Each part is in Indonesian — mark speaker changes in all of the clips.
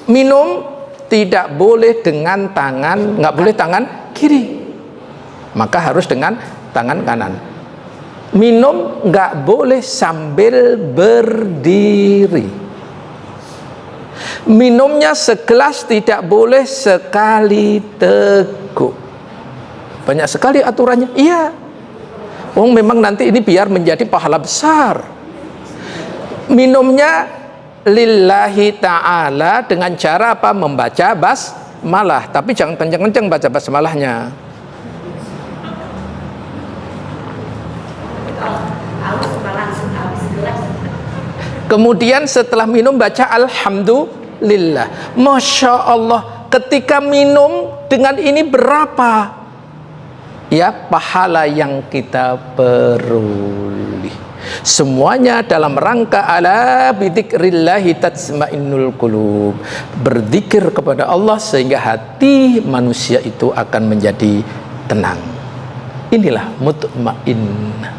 Speaker 1: Minum tidak boleh dengan tangan, nggak boleh tangan kiri, maka harus dengan tangan kanan. Minum nggak boleh sambil berdiri. Minumnya segelas tidak boleh sekali teguk. Banyak sekali aturannya. Iya. Memang nanti ini biar menjadi pahala besar. Minumnya lillahi ta'ala dengan cara apa? Membaca basmalah, tapi jangan kenceng-kenceng baca basmalahnya. Kemudian setelah minum baca alhamdulillah. Masya Allah, ketika minum dengan ini berapa ya pahala yang kita peroleh? Semuanya dalam rangka ala bidzikrillahi tatma'innul qulub, berzikir kepada Allah sehingga hati manusia itu akan menjadi tenang. Inilah mutmainnah.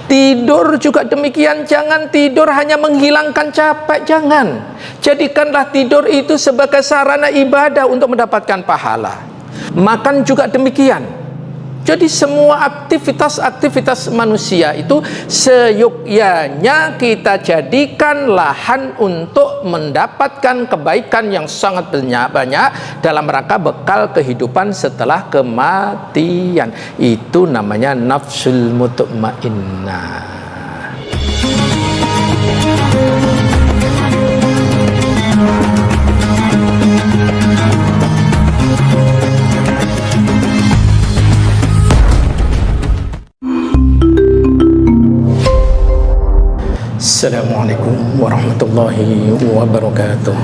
Speaker 1: Tidur juga demikian, jangan tidur hanya menghilangkan capek, jangan. Jadikanlah tidur itu sebagai sarana ibadah untuk mendapatkan pahala. Makan juga demikian. Jadi semua aktivitas manusia itu seyogyanya kita jadikan lahan untuk mendapatkan kebaikan yang sangat banyak dalam rangka bekal kehidupan setelah kematian. Itu namanya nafsul mutmainnah. Assalamualaikum warahmatullahi wabarakatuh.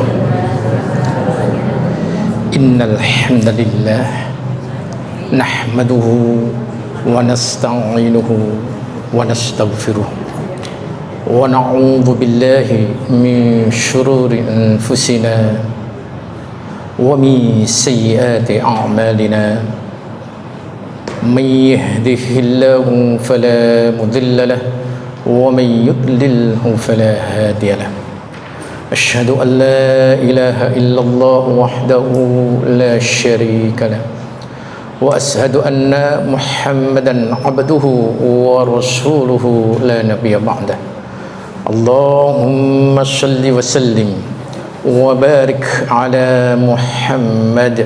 Speaker 1: Innal hamdalillah nahmaduhu wa nasta'inuhu wa nastaghfiruh wa na'udzu billahi min shururi anfusina wa min sayyiati a'malina. May yahdihillahu fala mudilla lahu ومن يضلله فلا هادي له. أشهد أن لا إله إلا الله وحده لا شريك له وأشهد أن محمدا عبده ورسوله لا نبي بعده. اللهم صل وسلم وبارك على محمد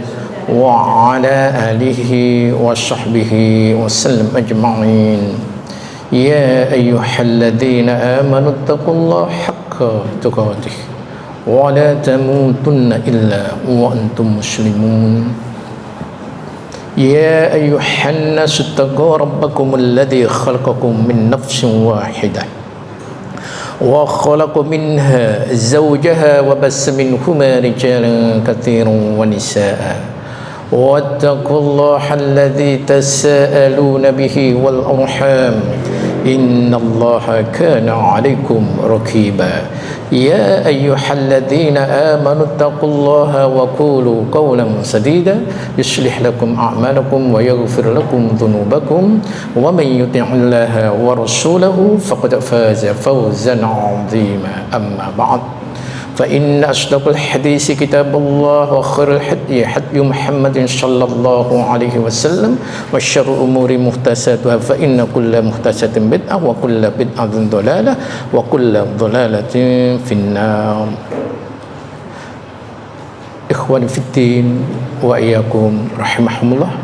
Speaker 1: وعلى آله وصحبه وسلم أجمعين. يا أيها الذين آمنوا اتقوا الله حق تقاته ولا تموتن إلا وأنتم مسلمون. يا أيها الناس اتقوا ربكم الذي خلقكم من نفس واحدة وخلق منها زوجها وبث منهما رجالا كثيرا ونساء واتقوا الله الذي تساءلون به والأرحام إن الله كان عليكم رقيبا. يا أيها الذين آمنوا اتقوا الله وقولوا قولا سديدا يصلح لكم أعمالكم ويغفر لكم ذنوبكم ومن يطع الله ورسوله فقد فاز فوزا عظيما. أما بعد فإن أصدق الحديث كتاب الله وخير الهدي هدي محمد صلى الله عليه وسلم وشر الأمور محدثاتها فإن كل محدثة بدعة وكل بدعة ضلالة وكل ضلالة في النار. Ikhwani fiddin wa iyyakum rahimahumullah.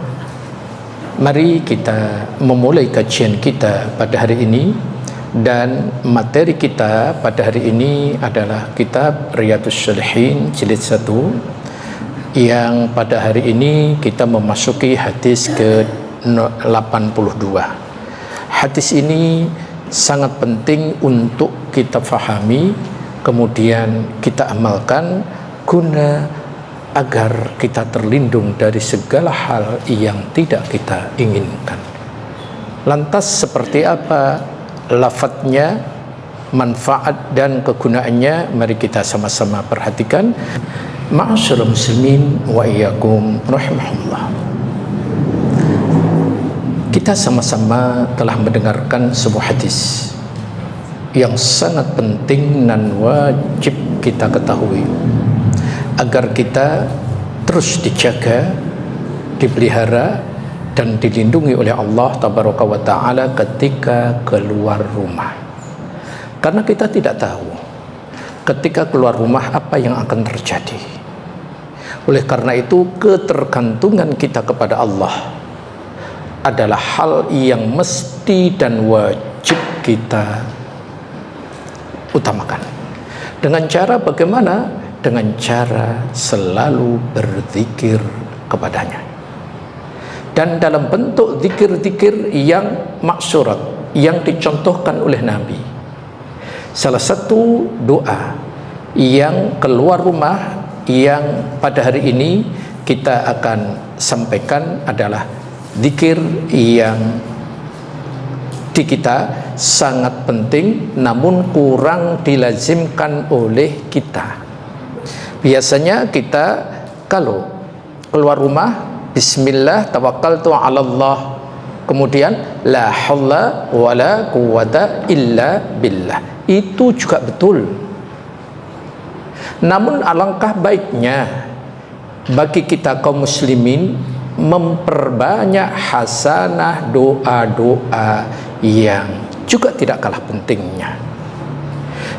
Speaker 1: Mari kita memulai kajian kita pada hari ini. Dan materi kita pada hari ini adalah kitab Riyadhus Shalihin jilid 1, yang pada hari ini kita memasuki hadis ke-82. Hadis ini sangat penting untuk kita fahami, kemudian kita amalkan guna agar kita terlindung dari segala hal yang tidak kita inginkan. Lantas seperti apa lafadznya, manfaat dan kegunaannya? Mari kita sama-sama perhatikan. Ma'asyiral muslimin wa iyyakum rahimahullah. Kita sama-sama telah mendengarkan sebuah hadis yang sangat penting dan wajib kita ketahui. agar kita terus dijaga, dipelihara dan dilindungi oleh Allah Tabaraka wa Ta'ala ketika keluar rumah. Karena kita tidak tahu ketika keluar rumah apa yang akan terjadi. Oleh karena itu, ketergantungan kita kepada Allah adalah hal yang mesti dan wajib kita utamakan. Dengan cara bagaimana? Dengan cara selalu berzikir kepadanya. Dan dalam bentuk zikir-zikir yang maksurat, yang dicontohkan oleh Nabi. Salah satu doa yang keluar rumah yang pada hari ini kita akan sampaikan adalah zikir yang di kita sangat penting namun kurang dilazimkan oleh kita. Biasanya kita kalau keluar rumah, bismillah tawakkaltu 'ala Allah, kemudian la haula wala quwata illa billah. Itu juga betul. Namun alangkah baiknya bagi kita kaum muslimin memperbanyak hasanah doa-doa yang juga tidak kalah pentingnya.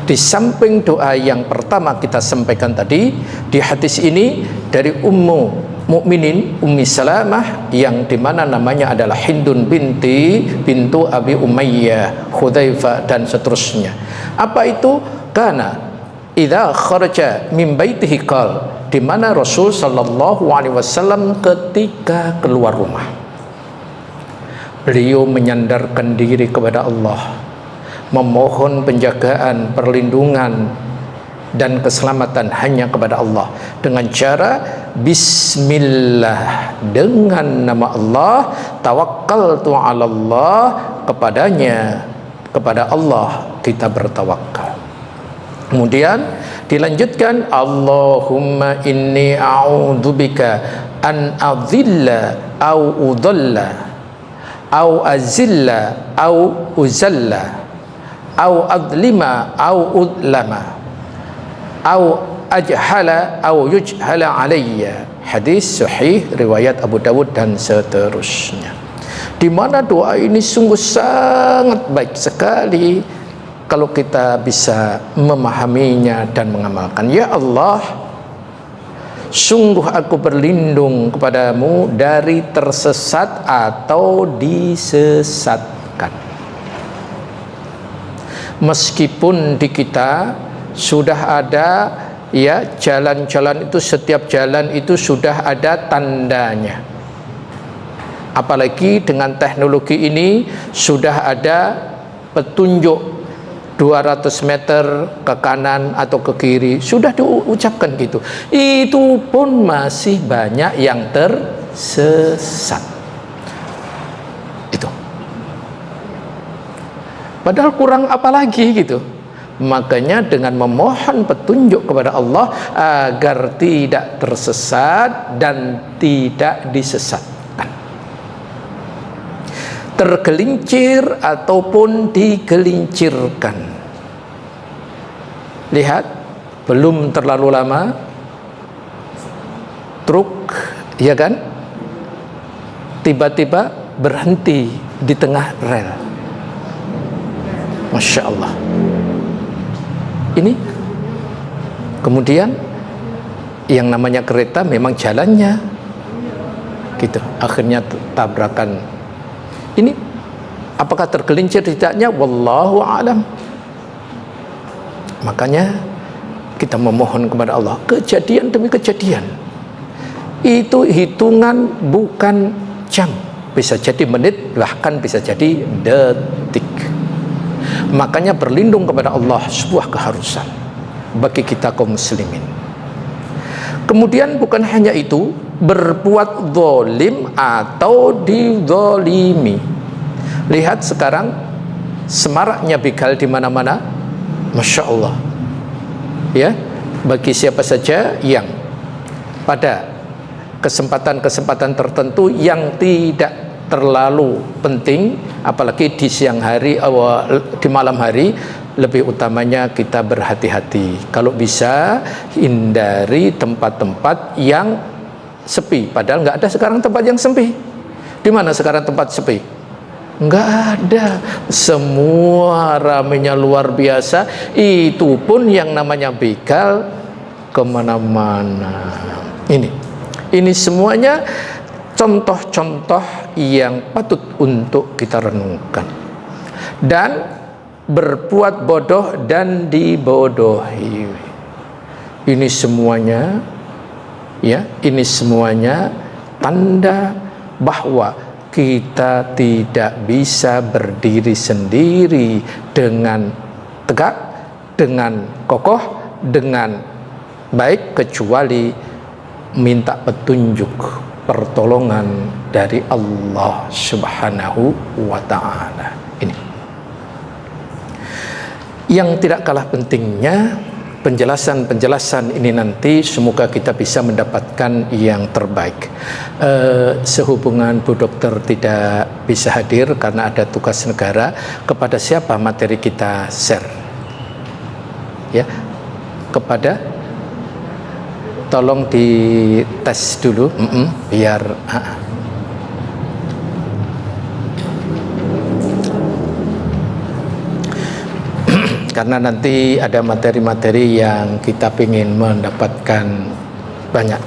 Speaker 1: Di samping doa yang pertama kita sampaikan tadi, di hadis ini dari Ummu Mukminin Ummi Salamah yang dimana namanya adalah Hindun bintu Abi Umayyah, Hudzaifah dan seterusnya. Apa itu? Karena idza kharaja min baitihi qal, di mana Rasul sallallahu alaihi wasallam ketika keluar rumah beliau menyandarkan diri kepada Allah, memohon penjagaan, perlindungan dan keselamatan hanya kepada Allah dengan cara bismillah, dengan nama Allah, tawakkaltu 'ala Allah, kepada Allah kita bertawakal. Kemudian dilanjutkan Allahumma inni a'udzubika an adzilla au udalla au azilla au uzalla au adlima au udlama au ajhala au yujhala alayya. Hadis sahih riwayat Abu Dawud dan seterusnya. Di mana doa ini sungguh sangat baik sekali kalau kita bisa memahaminya dan mengamalkan. Ya Allah, sungguh aku berlindung kepadamu dari tersesat atau disesatkan. Meskipun di kita sudah ada ya jalan-jalan itu, setiap jalan itu sudah ada tandanya. Apalagi dengan teknologi ini sudah ada petunjuk 200 meter ke kanan atau ke kiri, sudah diucapkan gitu. Itu pun masih banyak yang tersesat. Itu. Padahal kurang apa lagi gitu. Makanya dengan memohon petunjuk kepada Allah agar tidak tersesat dan tidak disesatkan, tergelincir ataupun digelincirkan. Lihat, belum terlalu lama truk, ya kan, tiba-tiba berhenti di tengah rel. Masya Allah. Ini kemudian yang namanya kereta memang jalannya gitu, akhirnya tabrakan. Ini apakah tergelincir tidaknya? Wallahu a'lam. Makanya kita memohon kepada Allah, kejadian demi kejadian. Itu hitungan bukan jam, bisa jadi menit, bahkan bisa jadi detik. Makanya berlindung kepada Allah sebuah keharusan bagi kita kaum muslimin. Kemudian bukan hanya itu, berbuat zalim atau dizalimi. Lihat sekarang semaraknya begal di mana-mana. Masya Allah. Ya, bagi siapa saja yang pada kesempatan-kesempatan tertentu yang tidak terlalu penting, apalagi di siang hari, di malam hari, lebih utamanya kita berhati-hati. Kalau bisa hindari tempat-tempat yang sepi. Padahal nggak ada sekarang tempat yang sepi. Di mana sekarang tempat sepi? Nggak ada. Semua ramenya luar biasa. Itu pun yang namanya begal kemana-mana. Ini semuanya contoh-contoh yang patut untuk kita renungkan. Dan berbuat bodoh dan dibodohi. Ini semuanya, ya, ini semuanya tanda bahwa kita tidak bisa berdiri sendiri dengan tegak, dengan kokoh, dengan baik, kecuali minta petunjuk, pertolongan dari Allah Subhanahu wa ta'ala. Ini yang tidak kalah pentingnya, penjelasan-penjelasan ini nanti semoga kita bisa mendapatkan yang terbaik. Sehubungan Bu Dokter tidak bisa hadir karena ada tugas negara, kepada siapa materi kita share? Ya, kepada, tolong dites dulu, biar karena nanti ada materi-materi yang kita ingin mendapatkan banyak.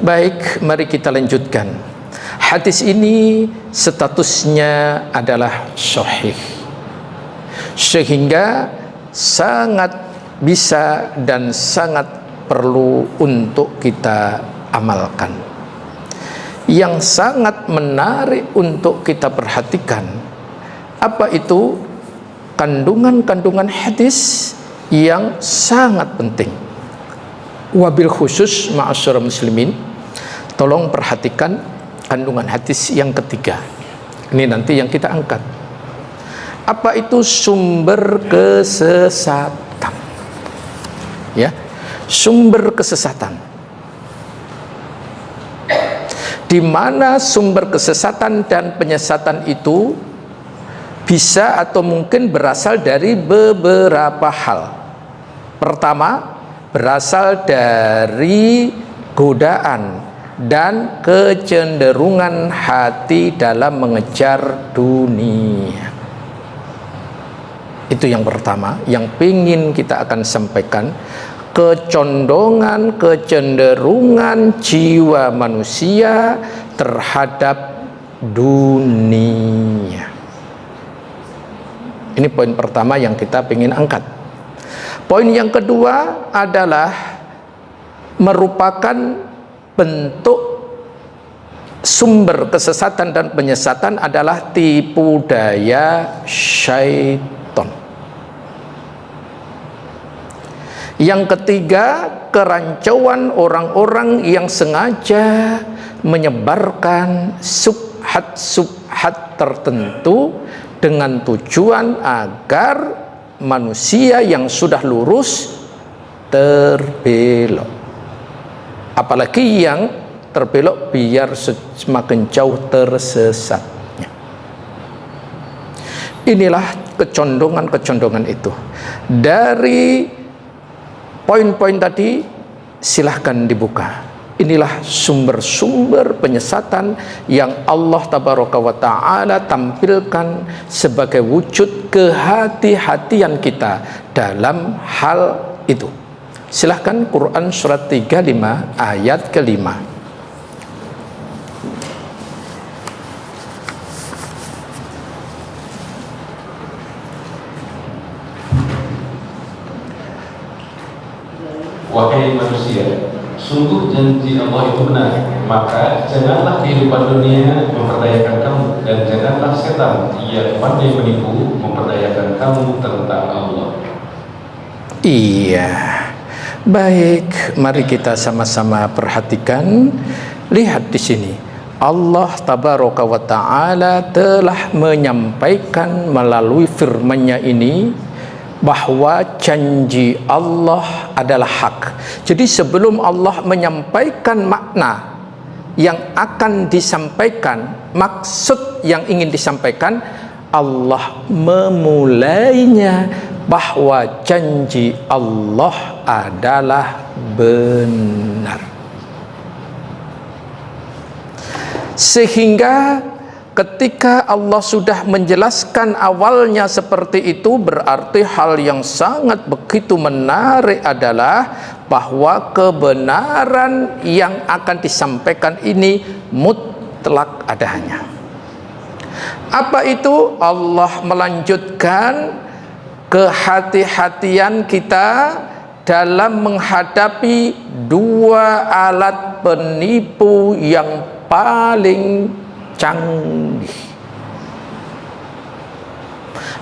Speaker 1: Baik, mari kita lanjutkan. Hadis ini statusnya adalah sahih, sehingga sangat bisa dan sangat perlu untuk kita amalkan. Yang sangat menarik untuk kita perhatikan, apa itu? Kandungan-kandungan hadis yang sangat penting. Wabil khusus ma'asyara muslimin, tolong perhatikan kandungan hadis yang ketiga. Ini nanti yang kita angkat. Apa itu sumber kesesatan? Ya, sumber kesesatan. Di mana sumber kesesatan dan penyesatan itu bisa atau mungkin berasal dari beberapa hal. Pertama, berasal dari godaan dan kecenderungan hati dalam mengejar dunia. Itu yang pertama yang ingin kita akan sampaikan. Kecondongan, kecenderungan jiwa manusia terhadap dunia. Ini poin pertama yang kita ingin angkat. Poin yang kedua adalah merupakan bentuk sumber kesesatan dan penyesatan adalah tipu daya syaitan. Yang ketiga, kerancuan orang-orang yang sengaja menyebarkan subhat-subhat tertentu dengan tujuan agar manusia yang sudah lurus terbelok. Apalagi yang terbelok biar semakin jauh tersesatnya. Inilah kecondongan-kecondongan itu. Dari poin-poin tadi silahkan dibuka. Inilah sumber-sumber penyesatan yang Allah Tabaraka wa Ta'ala tampilkan sebagai wujud kehati-hatian kita dalam hal itu. Silahkan Quran surat 35 ayat ke-5.
Speaker 2: Wahai manusia, sungguh janji Allah itu benar, maka janganlah kehidupan dunia memperdayakan kamu, dan janganlah setan yang pandai menipu memperdayakan kamu tentang Allah.
Speaker 1: Iya, baik, mari kita sama-sama perhatikan. Lihat di sini, Allah Tabaraka wa Ta'ala telah menyampaikan melalui firman-Nya ini bahwa janji Allah adalah hak. Jadi sebelum Allah menyampaikan makna yang akan disampaikan, maksud yang ingin disampaikan, Allah memulainya bahwa janji Allah adalah benar. Sehingga ketika Allah sudah menjelaskan awalnya seperti itu, berarti hal yang sangat begitu menarik adalah bahwa kebenaran yang akan disampaikan ini mutlak adanya. Apa itu? Allah melanjutkan kehati-hatian kita dalam menghadapi dua alat penipu yang paling canggih.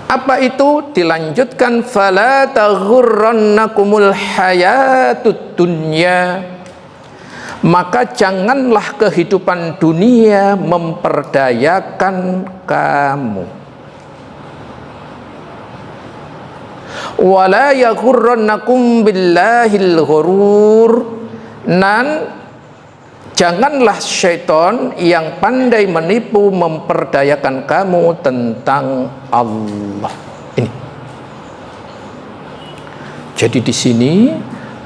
Speaker 1: Apa itu? Dilanjutkan, fala taghurrannakumul hayatud dunya, maka janganlah kehidupan dunia memperdayakan kamu. Wala yaghurrannakum billahil ghurur, dan janganlah syaitan yang pandai menipu memperdayakan kamu tentang Allah. Ini. Jadi di sini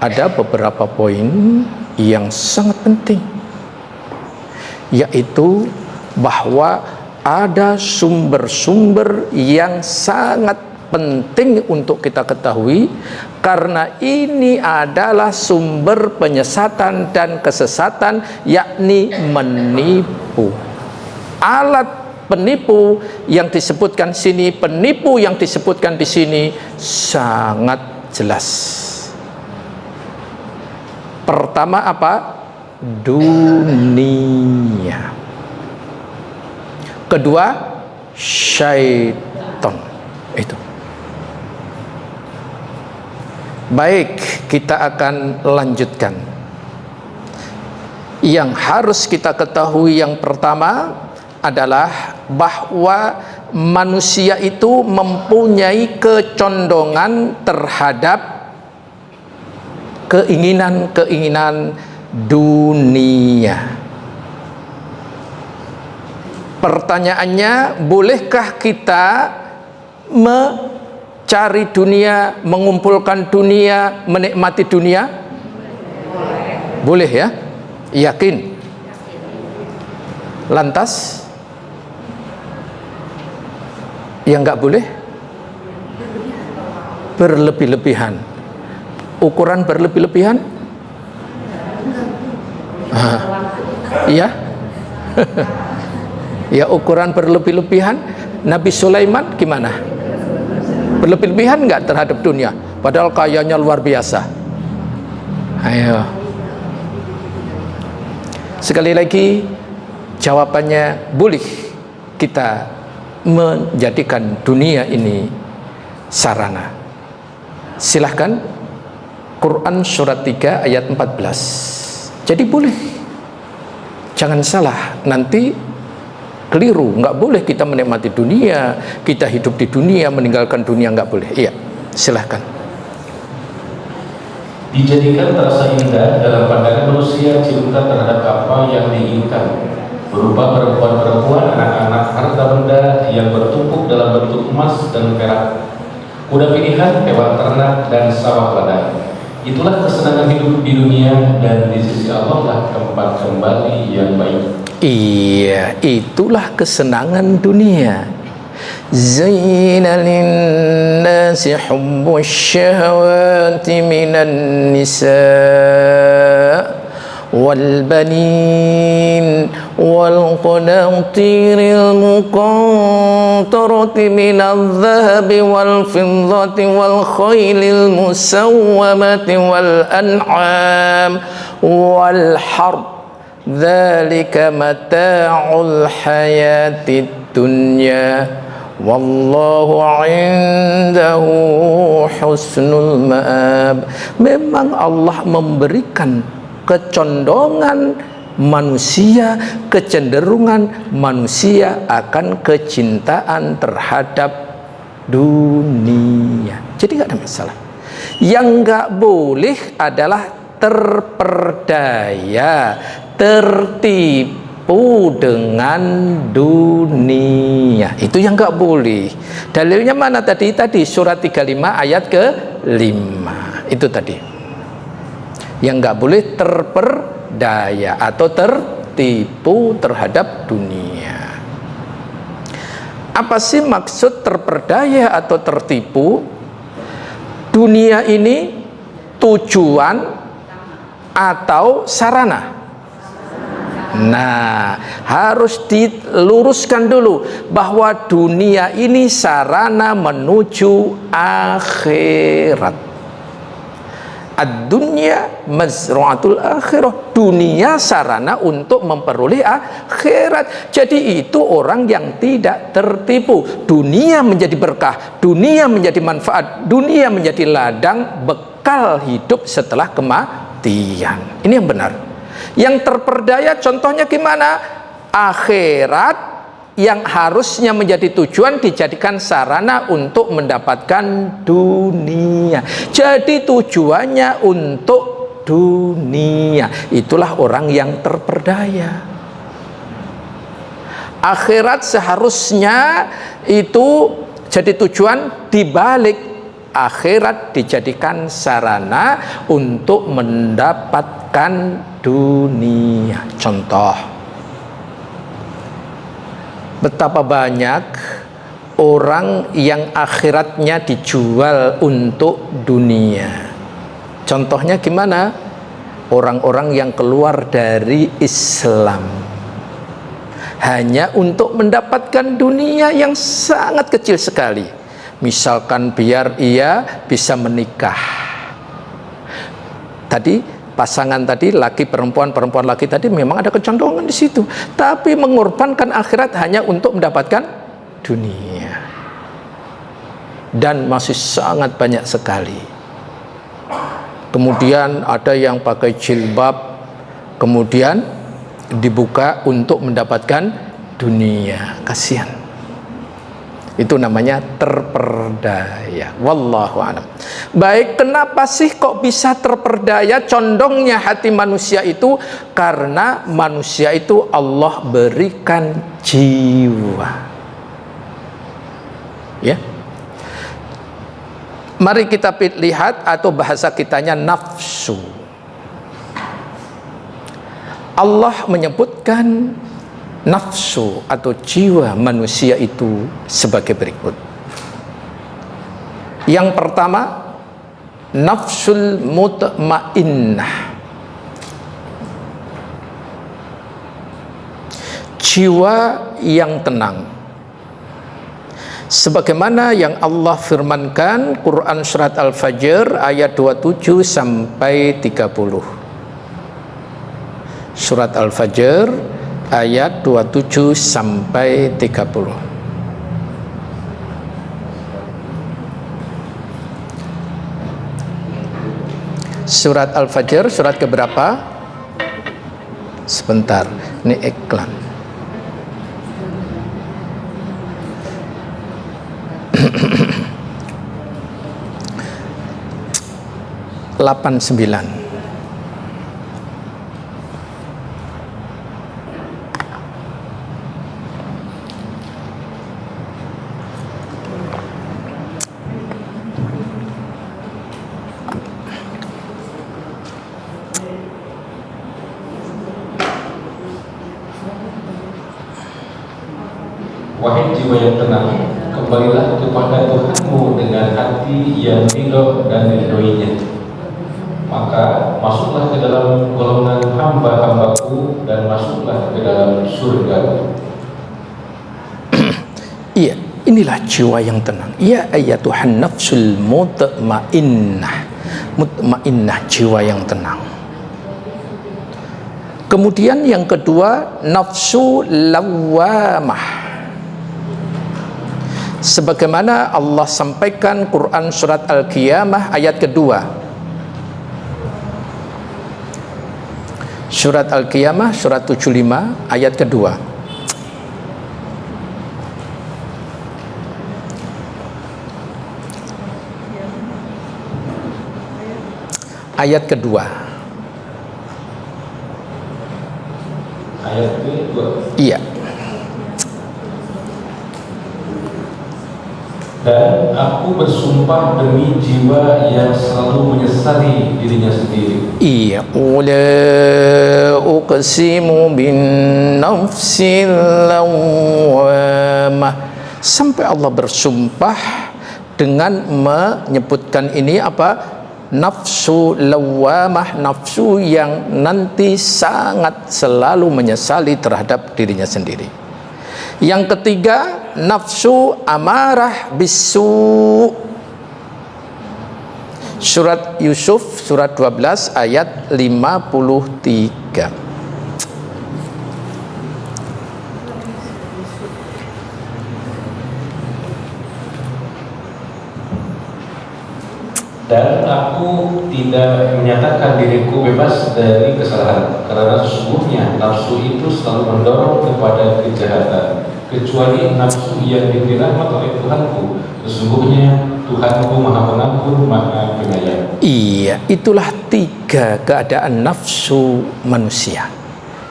Speaker 1: ada beberapa poin yang sangat penting, yaitu bahwa ada sumber-sumber yang sangat penting untuk kita ketahui, karena ini adalah sumber penyesatan dan kesesatan, yakni menipu. Alat penipu yang disebutkan sini, penipu yang disebutkan di sini sangat jelas. Pertama apa? Dunia. Kedua, syaitan. Itu. Baik, kita akan lanjutkan. Yang harus kita ketahui yang pertama adalah bahwa manusia itu mempunyai kecondongan terhadap keinginan-keinginan dunia. Pertanyaannya, bolehkah kita mencari dunia, mengumpulkan dunia, menikmati dunia? Boleh ya? Yakin? Lantas yang nggak boleh? Berlebih-lebihan. Ukuran berlebih-lebihan? Iya. Ya, ukuran berlebih-lebihan. Nabi Sulaiman gimana? Berlebih-lebihan nggak terhadap dunia? Padahal kayanya luar biasa. Ayo. Sekali lagi, jawabannya boleh kita menjadikan dunia ini sarana. Silahkan, Quran surat 3 ayat 14. Jadi boleh. Jangan salah, nanti keliru. Nggak boleh kita menikmati dunia, kita hidup di dunia, meninggalkan dunia, nggak boleh. Iya, silahkan.
Speaker 2: Dijadikan terasa indah dalam pandangan manusia cinta terhadap apa yang diinginkan, berupa perempuan-perempuan, anak-anak, harta benda yang bertumpuk dalam bentuk emas dan perak, kuda pilihan, hewan ternak, dan sawah ladang. Itulah kesenangan hidup di dunia, dan di sisi Allah lah tempat kembali yang baik.
Speaker 1: Iya, itulah kesenangan dunia. Zayyana lin-nasi hubbus syahawati minan nisa' wal banin wal qanatiril muqantarati minadh dhahabi wal fiddati wal khaylil musawwamati wal an'am wal harth. Dzalika mata'ul hayatid dunya wallahu 'indahu husnul ma'ab. Memang Allah memberikan kecondongan manusia, kecenderungan manusia akan kecintaan terhadap dunia. Jadi nggak ada masalah. Yang nggak boleh adalah terperdaya, tertipu tertipu dengan dunia. Itu yang nggak boleh. Dalilnya mana tadi? Tadi surat 35 ayat ke-5. Itu tadi. Yang nggak boleh terperdaya atau tertipu terhadap dunia. Apa sih maksud terperdaya atau tertipu? Dunia ini tujuan atau sarana? Nah, harus diluruskan dulu bahwa dunia ini sarana menuju akhirat. Ad-dunya mazra'atul akhirah. Dunia sarana untuk memperoleh akhirat. Jadi itu orang yang tidak tertipu. Dunia menjadi berkah, dunia menjadi manfaat, dunia menjadi ladang bekal hidup setelah kematian. Ini yang benar. Yang terperdaya contohnya gimana? Akhirat yang harusnya menjadi tujuan dijadikan sarana untuk mendapatkan dunia. Jadi tujuannya untuk dunia. Itulah orang yang terperdaya. Akhirat seharusnya itu jadi tujuan, dibalik akhirat dijadikan sarana untuk mendapatkan dunia. Contoh, betapa banyak orang yang akhiratnya dijual untuk dunia. Contohnya gimana? Orang-orang yang keluar dari Islam hanya untuk mendapatkan dunia yang sangat kecil sekali. Misalkan biar ia bisa menikah. Tadi pasangan tadi, laki perempuan, perempuan laki tadi memang ada kecondongan di situ, tapi mengorbankan akhirat hanya untuk mendapatkan dunia. Dan masih sangat banyak sekali. Kemudian ada yang pakai jilbab, kemudian dibuka untuk mendapatkan dunia. Kasihan. Itu namanya terperdaya. Wallahu a'lam. Baik, kenapa sih kok bisa terperdaya? Condongnya hati manusia itu karena manusia itu Allah berikan jiwa. Ya. Mari kita lihat, atau bahasa kitanya nafsu. Allah menyebutkan nafsu atau jiwa manusia itu sebagai berikut. Yang pertama, nafsul mutmainnah, jiwa yang tenang. Sebagaimana yang Allah firmankan, Quran surat Al-Fajr ayat 27 sampai 30. Surat Al-Fajr ayat 27 sampai 30. Surat Al-Fajr, surat keberapa? Sebentar, ini iklan. Delapan sembilan.
Speaker 2: Wahai jiwa yang tenang, kembalilah kepada Tuhanmu dengan hati yang ridho dan diridhoinya. Maka masuklah ke dalam golongan hamba-hambaku dan masuklah ke dalam surga.
Speaker 1: Iya, inilah jiwa yang tenang. Ya ayyatuhan nafsul mutmainnah. Mutmainnah, jiwa yang tenang. Kemudian yang kedua, nafsu lawamah. Sebagaimana Allah sampaikan Quran surat Al-Qiyamah ayat kedua. Surat Al-Qiyamah surat 75 ayat kedua. Ayat kedua.
Speaker 2: ayat kedua.
Speaker 1: Iya.
Speaker 2: Dan aku bersumpah demi jiwa yang selalu menyesali dirinya sendiri.
Speaker 1: Iya. Wala uqsimu bin nafsil lawwamah. Sampai Allah bersumpah dengan menyebutkan ini apa? Nafsu lawwamah, nafsu yang nanti sangat selalu menyesali terhadap dirinya sendiri. Yang ketiga, nafsu amarah bisu. Surat Yusuf surat 12 ayat 53.
Speaker 2: Dan aku tidak menyatakan diriku bebas dari kesalahan, karena sesungguhnya nafsu itu selalu mendorong kepada kejahatan, kecuali nafsu yang diberi rahmat oleh Tuhanku. Sesungguhnya Tuhanku Maha Pengampun, Maha Penyayang.
Speaker 1: Iya, itulah 3 keadaan nafsu manusia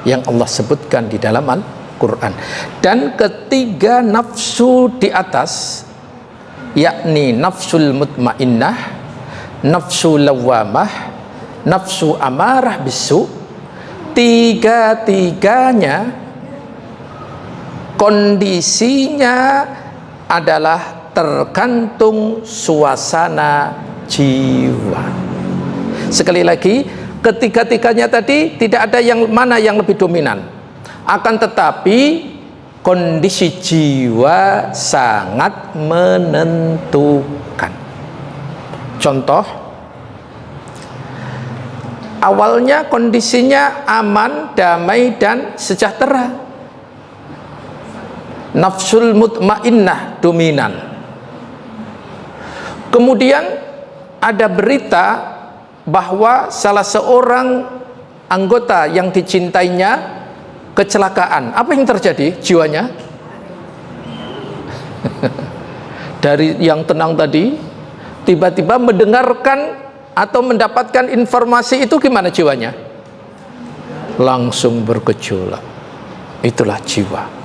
Speaker 1: yang Allah sebutkan di dalam Al-Quran. Dan ketiga nafsu di atas, yakni nafsul mutmainnah, nafsu lawamah, nafsu amarah bisu, 3-tiganya kondisinya adalah tergantung suasana jiwa. Sekali lagi, ketiga-tiganya tadi tidak ada yang mana yang lebih dominan, akan tetapi kondisi jiwa sangat menentukan. Contoh, awalnya kondisinya aman, damai, dan sejahtera. Nafsul mutmainnah dominan. Kemudian ada berita bahwa salah seorang anggota yang dicintainya kecelakaan. Apa yang terjadi jiwanya? Dari yang tenang tadi, tiba-tiba mendengarkan atau mendapatkan informasi itu, gimana jiwanya? Langsung bergejolak. Itulah jiwa.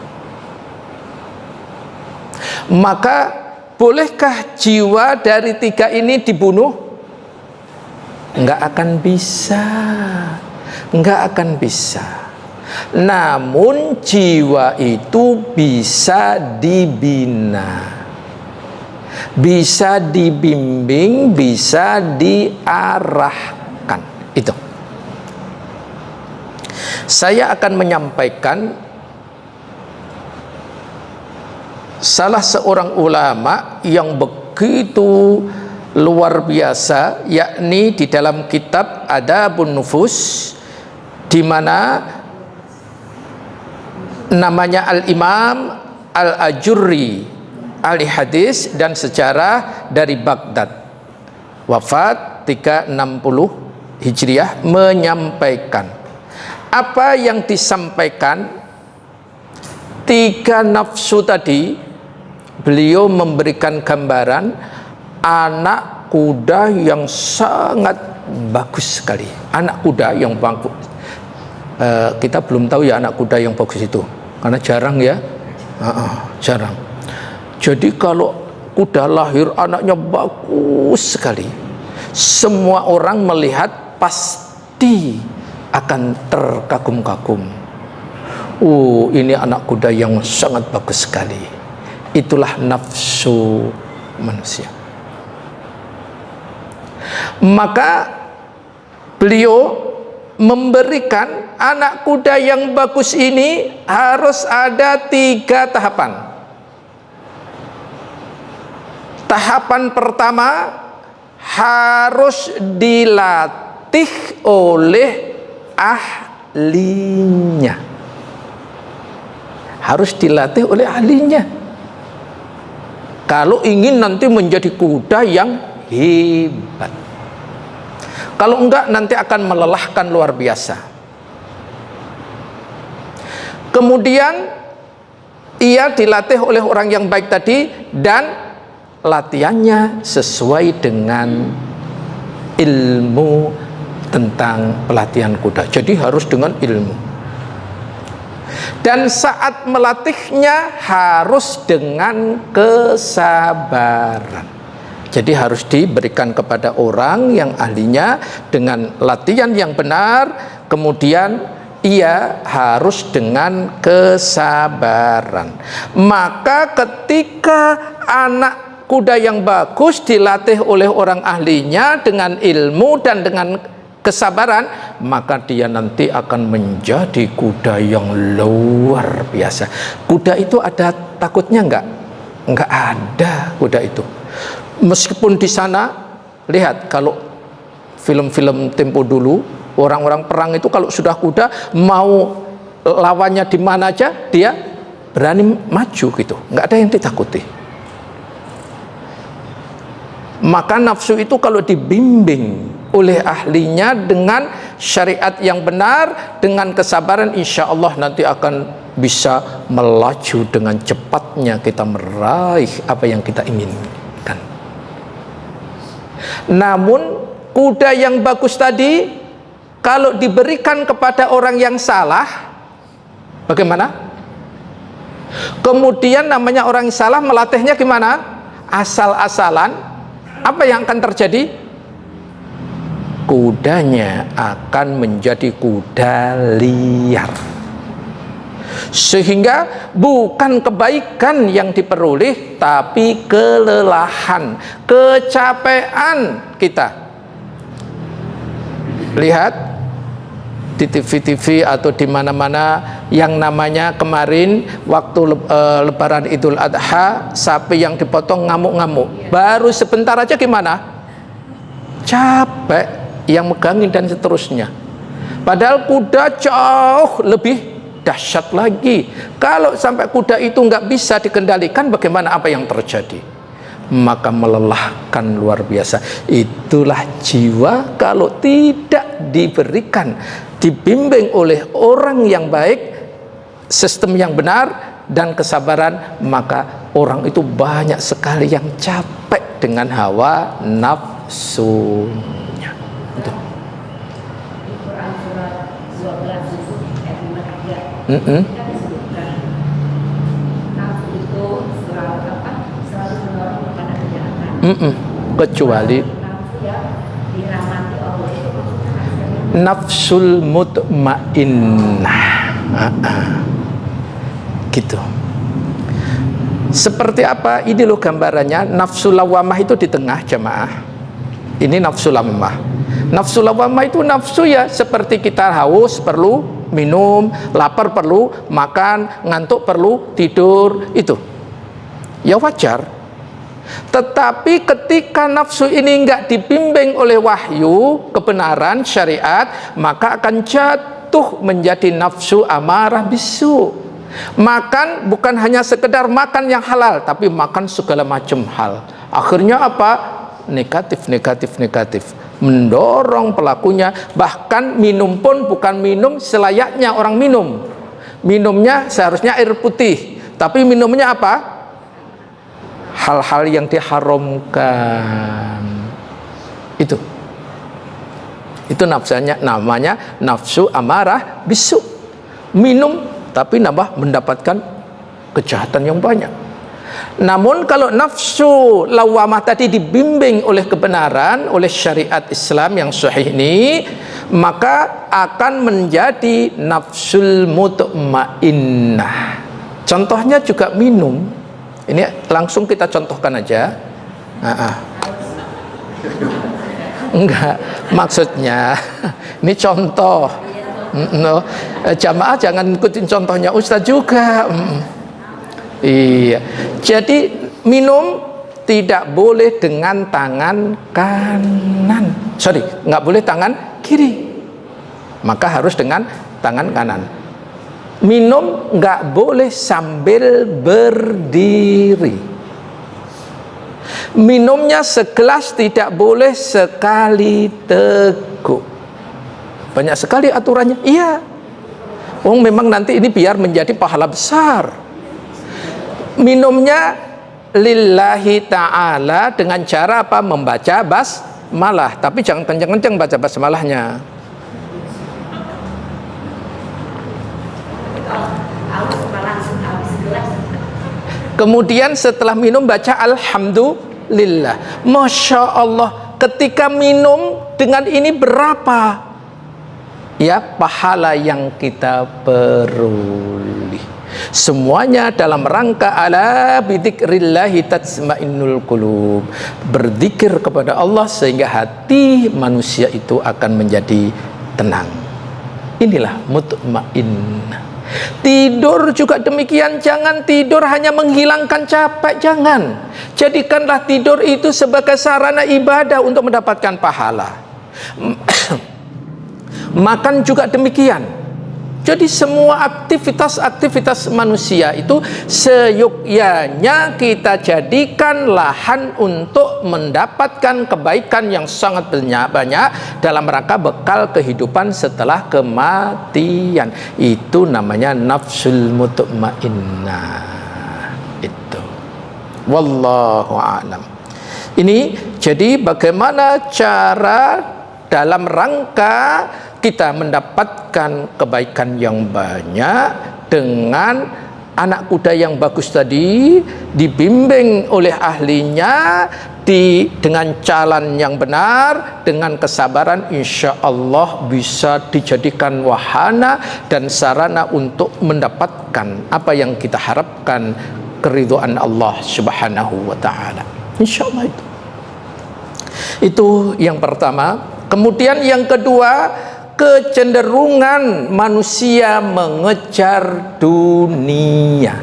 Speaker 1: Maka bolehkah jiwa dari 3 ini dibunuh? Enggak akan bisa. Enggak akan bisa. Namun jiwa itu bisa dibina, bisa dibimbing, bisa diarahkan. Itu. Saya akan menyampaikan salah seorang ulama yang begitu luar biasa, yakni di dalam kitab Adabun Nufus, di mana namanya Al-Imam Al-Ajurri, ahli hadis dan sejarah dari Baghdad, wafat 360 Hijriah, menyampaikan apa yang disampaikan 3 nafsu tadi. Beliau memberikan gambaran anak kuda yang sangat bagus sekali. Anak kuda yang bagus, kita belum tahu ya anak kuda yang bagus itu, karena jarang ya, jarang. Jadi kalau kuda lahir anaknya bagus sekali, semua orang melihat pasti akan terkagum-kagum. Ini anak kuda yang sangat bagus sekali. Itulah nafsu manusia. Maka beliau memberikan anak kuda yang bagus ini harus ada 3 tahapan. Tahapan pertama, harus dilatih oleh ahlinya. Harus dilatih oleh ahlinya. Kalau ingin nanti menjadi kuda yang hebat. Kalau enggak, nanti akan melelahkan luar biasa. Kemudian ia dilatih oleh orang yang baik tadi, dan latihannya sesuai dengan ilmu tentang pelatihan kuda. Jadi harus dengan ilmu. Dan saat melatihnya harus dengan kesabaran. Jadi harus diberikan kepada orang yang ahlinya dengan latihan yang benar, kemudian ia harus dengan kesabaran. Maka ketika anak kuda yang bagus dilatih oleh orang ahlinya dengan ilmu dan dengan kesabaran, maka dia nanti akan menjadi kuda yang luar biasa. Kuda itu ada takutnya enggak? Enggak ada kuda itu. Meskipun di sana, lihat kalau film-film tempo dulu, orang-orang perang itu kalau sudah kuda, mau lawannya di mana aja, dia berani maju gitu. Enggak ada yang ditakuti. Maka nafsu itu kalau dibimbing oleh ahlinya dengan syariat yang benar, dengan kesabaran, insya Allah nanti akan bisa melaju dengan cepatnya kita meraih apa yang kita inginkan. Namun kuda yang bagus tadi kalau diberikan kepada orang yang salah, bagaimana? Kemudian namanya orang yang salah melatihnya gimana? Asal-asalan, apa yang akan terjadi? Kudanya akan menjadi kuda liar, sehingga bukan kebaikan yang diperoleh, tapi kelelahan, kecapean kita. Lihat di TV-TV atau di mana-mana yang namanya kemarin waktu Lebaran Idul Adha, sapi yang dipotong ngamuk-ngamuk, baru sebentar aja gimana? Capek yang megangin dan seterusnya. Padahal kuda jauh lebih dahsyat lagi. Kalau sampai kuda itu nggak bisa dikendalikan, bagaimana apa yang terjadi? Maka melelahkan luar biasa. Itulah jiwa kalau tidak diberikan, dibimbing oleh orang yang baik, sistem yang benar dan kesabaran, maka orang itu banyak sekali yang capek dengan hawa nafsunya. Itu. Kecuali nafsul mutmainnah. Gitu. Seperti apa? Ini loh gambarannya. Nafsu lawamah itu di tengah, jamaah. Ini nafsu lawamah. Nafsu lawamah itu nafsu ya seperti kita haus perlu minum, lapar perlu makan, ngantuk perlu tidur, itu ya wajar. Tetapi ketika nafsu ini enggak dibimbing oleh wahyu kebenaran syariat, maka akan jatuh menjadi nafsu amarah bisu. Makan bukan hanya sekedar makan yang halal, tapi makan segala macam hal. Akhirnya apa? Negatif, mendorong pelakunya. Bahkan minum pun bukan minum selayaknya orang minum. Minumnya seharusnya air putih, tapi minumnya apa? Hal-hal yang diharamkan. Itu nafsunya, namanya nafsu amarah bisu. Minum tapi mendapatkan kejahatan yang banyak. Namun kalau nafsu lawamah tadi dibimbing oleh kebenaran, oleh syariat Islam yang sahih ini, maka akan menjadi nafsul mutmainnah. Contohnya juga minum. Ini langsung kita contohkan aja. Enggak, maksudnya ini contoh. Jamaah jangan ikutin contohnya Ustaz juga. Iya. Jadi minum tidak boleh dengan tangan kanan. Nggak boleh tangan kiri. Maka harus dengan tangan kanan. Minum nggak boleh sambil berdiri. Minumnya segelas tidak boleh sekali teguk. Banyak sekali aturannya. Iya. Memang nanti ini biar menjadi pahala besar. Minumnya lillahi ta'ala dengan cara apa? Membaca basmalah. Tapi jangan kenceng-kenceng baca basmalahnya. Kemudian setelah minum baca alhamdulillah. Masya Allah, ketika minum dengan ini berapa ya pahala yang kita peroleh? Semuanya dalam rangka ala bidzikrillahi tatma'innul qulub, berzikir kepada Allah sehingga hati manusia itu akan menjadi tenang. Inilah mutmainnah. Tidur juga demikian, jangan tidur hanya menghilangkan capek, jangan. Jadikanlah tidur itu sebagai sarana ibadah untuk mendapatkan pahala. Makan juga demikian. Jadi semua aktivitas manusia itu seyogyanya kita jadikan lahan untuk mendapatkan kebaikan yang sangat banyak dalam rangka bekal kehidupan setelah kematian. Itu namanya nafsul mutmainnah. Itu. Wallahu a'lam. Ini jadi bagaimana cara dalam rangka kita mendapatkan kebaikan yang banyak dengan anak kuda yang bagus tadi, dibimbing oleh ahlinya, dengan jalan yang benar, dengan kesabaran, insya Allah bisa dijadikan wahana dan sarana untuk mendapatkan apa yang kita harapkan, keridhaan Allah Subhanahu wa ta'ala. Insya Allah itu yang pertama. Kemudian yang kedua, kecenderungan manusia mengejar dunia.